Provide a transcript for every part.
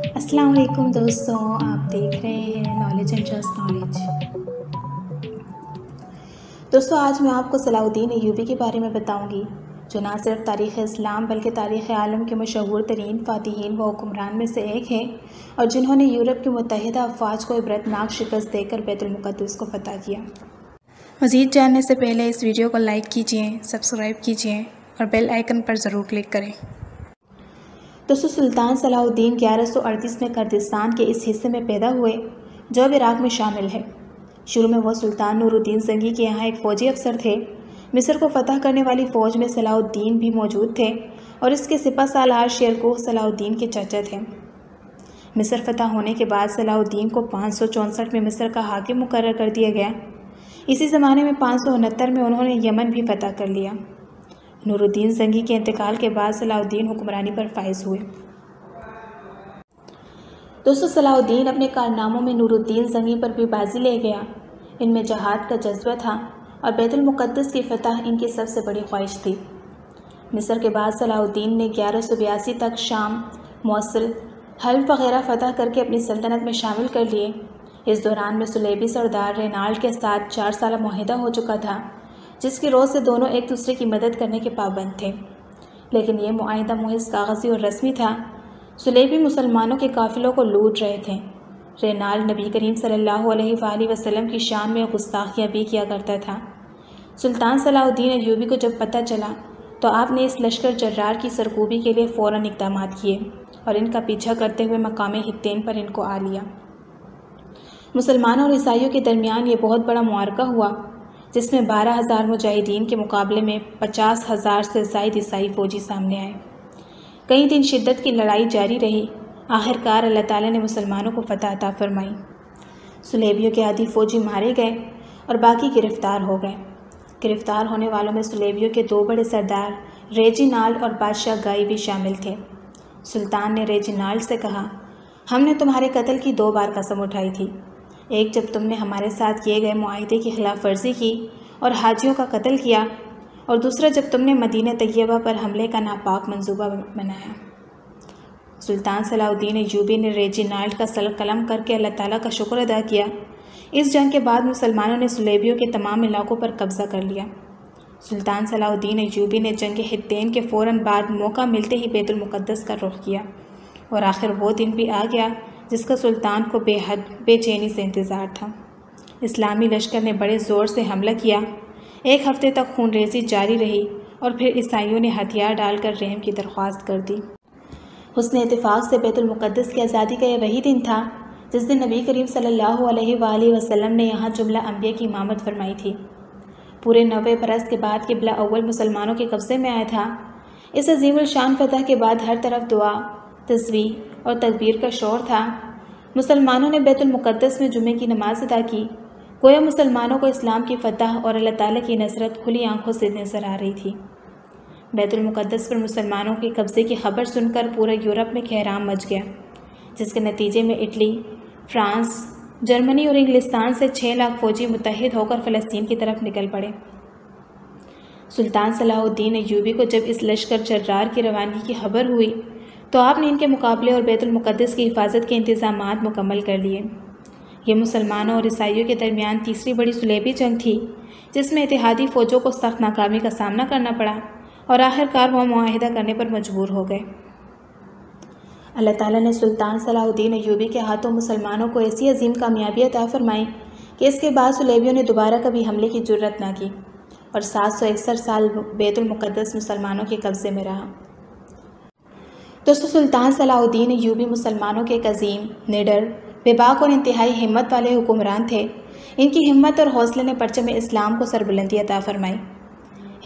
السلام علیکم دوستوں، آپ دیکھ رہے ہیں نالج اینڈ جسٹ نالج۔ دوستوں، آج میں آپ کو صلاح الدین ایوبی کے بارے میں بتاؤں گی، جو نہ صرف تاریخ اسلام بلکہ تاریخ عالم کے مشہور ترین فاتحین و حکمران میں سے ایک ہیں، اور جنہوں نے یورپ کی متحدہ افواج کو عبرتناک شکست دے کر بیت المقدس کو فتح کیا۔ مزید جاننے سے پہلے اس ویڈیو کو لائک کیجئے، سبسکرائب کیجئے اور بیل آئیکن پر ضرور کلک کریں۔ دوستو، سلطان صلاح الدین 1138 میں کردستان کے اس حصے میں پیدا ہوئے جو اب عراق میں شامل ہے۔ شروع میں وہ سلطان نور الدین زنگی کے یہاں ایک فوجی افسر تھے۔ مصر کو فتح کرنے والی فوج میں صلاح الدین بھی موجود تھے اور اس کے سپہ سالار شیرکوہ صلاح الدین کے چچا تھے۔ مصر فتح ہونے کے بعد صلاح الدین کو 564 میں مصر کا حاکم مقرر کر دیا گیا۔ اسی زمانے میں 569 میں انہوں نے یمن بھی فتح کر لیا۔ نور الدین زنگی کے انتقال کے بعد صلاح الدین حکمرانی پر فائز ہوئے۔ دوستو، صلاح الدین اپنے کارناموں میں نور الدین زنگی پر بھی بازی لے گیا۔ ان میں جہاد کا جذبہ تھا اور بیت المقدس کی فتح ان کی سب سے بڑی خواہش تھی۔ مصر کے بعد صلاح الدین نے 1182 تک شام، موصل، حلب وغیرہ فتح کر کے اپنی سلطنت میں شامل کر لیے۔ اس دوران میں صلیبی سردار رینالڈ کے ساتھ 4 سالہ معاہدہ ہو چکا تھا، جس کی روز سے دونوں ایک دوسرے کی مدد کرنے کے پابند تھے، لیکن یہ معاہدہ محض کاغذی اور رسمی تھا۔ صلیبی مسلمانوں کے قافلوں کو لوٹ رہے تھے۔ رینالڈ نبی کریم صلی اللہ علیہ وآلہ وسلم کی شان میں گستاخیاں بھی کیا کرتا تھا۔ سلطان صلاح الدین ایوبی کو جب پتہ چلا تو آپ نے اس لشکر جرار کی سرکوبی کے لیے فوراً اقدامات کیے اور ان کا پیچھا کرتے ہوئے مقام حطین پر ان کو آ لیا۔ مسلمانوں اور عیسائیوں کے درمیان یہ بہت بڑا معرکہ ہوا، جس میں 12,000 مجاہدین کے مقابلے میں 50,000 سے زائد عیسائی فوجی سامنے آئے۔ کئی دن شدت کی لڑائی جاری رہی۔ آخرکار اللہ تعالیٰ نے مسلمانوں کو فتح عطا فرمائی۔ صلیبیوں کے عادی فوجی مارے گئے اور باقی گرفتار ہو گئے۔ گرفتار ہونے والوں میں صلیبیوں کے 2 بڑے سردار ریجینالڈ اور بادشاہ گائی بھی شامل تھے۔ سلطان نے ریجینالڈ سے کہا، ہم نے تمہارے قتل کی 2 بار قسم اٹھائی تھی، ایک جب تم نے ہمارے ساتھ کیے گئے معاہدے کی خلاف ورزی کی اور حاجیوں کا قتل کیا، اور دوسرا جب تم نے مدینہ طیبہ پر حملے کا ناپاک منصوبہ بنایا۔ سلطان صلاح الدین ایوبی نے ریجینالڈ کا سر قلم کر کے اللہ تعالیٰ کا شکر ادا کیا۔ اس جنگ کے بعد مسلمانوں نے صلیبیوں کے تمام علاقوں پر قبضہ کر لیا۔ سلطان صلاح الدین ایوبی نے جنگ حطین کے فوراً بعد موقع ملتے ہی بیت المقدس کا رخ کیا، اور آخر وہ دن بھی آ گیا جس کا سلطان کو بے حد بے چینی سے انتظار تھا۔ اسلامی لشکر نے بڑے زور سے حملہ کیا۔ 1 ہفتے تک خون ریزی جاری رہی اور پھر عیسائیوں نے ہتھیار ڈال کر رحم کی درخواست کر دی۔ حسن اتفاق سے بیت المقدس کی آزادی کا یہ وہی دن تھا جس دن نبی کریم صلی اللہ علیہ وآلہ وسلم نے یہاں جملہ انبیاء کی امامت فرمائی تھی۔ پورے 90 برس کے بعد قبلہ اول مسلمانوں کے قبضے میں آیا تھا۔ اس عظیم الشان فتح کے بعد ہر طرف دعا، تسبیح اور تکبیر کا شور تھا۔ مسلمانوں نے بیت المقدس میں جمعے کی نماز ادا کی، گویا مسلمانوں کو اسلام کی فتح اور اللہ تعالیٰ کی نصرت کھلی آنکھوں سے نظر آ رہی تھی۔ بیت المقدس پر مسلمانوں کے قبضے کی خبر سن کر پورے یورپ میں کہرام مچ گیا، جس کے نتیجے میں اٹلی، فرانس، جرمنی اور انگلستان سے 6 لاکھ فوجی متحد ہو کر فلسطین کی طرف نکل پڑے۔ سلطان صلاح الدین ایوبی کو جب اس لشکر جرار کی روانگی کی خبر ہوئی تو آپ نے ان کے مقابلے اور بیت المقدس کی حفاظت کے انتظامات مکمل کر لیے۔ یہ مسلمانوں اور عیسائیوں کے درمیان تیسری بڑی صلیبی جنگ تھی، جس میں اتحادی فوجوں کو سخت ناکامی کا سامنا کرنا پڑا اور آخرکار وہ معاہدہ کرنے پر مجبور ہو گئے۔ اللہ تعالیٰ نے سلطان صلاح الدین ایوبی کے ہاتھوں مسلمانوں کو ایسی عظیم کامیابی عطا فرمائی کہ اس کے بعد صلیبیوں نے دوبارہ کبھی حملے کی جرأت نہ کی اور 761 سال بیت المقدس مسلمانوں کے قبضے میں رہا۔ دوستو، سلطان صلاح الدین ایوبی مسلمانوں کے ایک عظیم، نڈر، بے باک اور انتہائی ہمت والے حکمران تھے۔ ان کی ہمت اور حوصلے نے پرچم اسلام کو سربلندی عطا فرمائی۔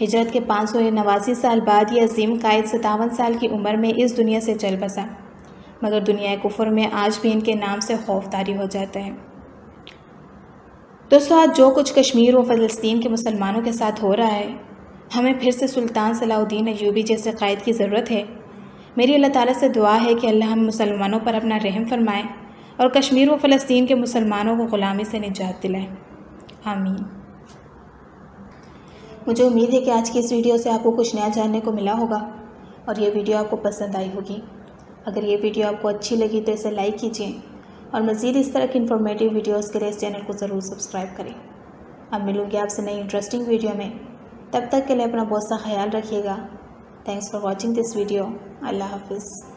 ہجرت کے 589 سال بعد یہ عظیم قائد 57 سال کی عمر میں اس دنیا سے چل بسا، مگر دنیا کفر میں آج بھی ان کے نام سے خوف طاری ہو جاتا ہے۔ دوستو، آج جو کچھ کشمیر و فلسطین کے مسلمانوں کے ساتھ ہو رہا ہے، ہمیں پھر سے سلطان صلاح الدین ایوبی جیسے قائد کی ضرورت ہے۔ میری اللہ تعالیٰ سے دعا ہے کہ اللہ ہم مسلمانوں پر اپنا رحم فرمائے اور کشمیر و فلسطین کے مسلمانوں کو غلامی سے نجات دلائے، آمین۔ مجھے امید ہے کہ آج کی اس ویڈیو سے آپ کو کچھ نیا جاننے کو ملا ہوگا اور یہ ویڈیو آپ کو پسند آئی ہوگی۔ اگر یہ ویڈیو آپ کو اچھی لگی تو اسے لائک کیجیے اور مزید اس طرح کی انفارمیٹیو ویڈیوز کے لیے اس چینل کو ضرور سبسکرائب کریں۔ اب ملوں گی آپ سے نئی انٹرسٹنگ ویڈیو میں، تب تک کے لیے اپنا بہت سا خیال رکھیے گا۔ Thanks for watching this video. اللہ حافظ۔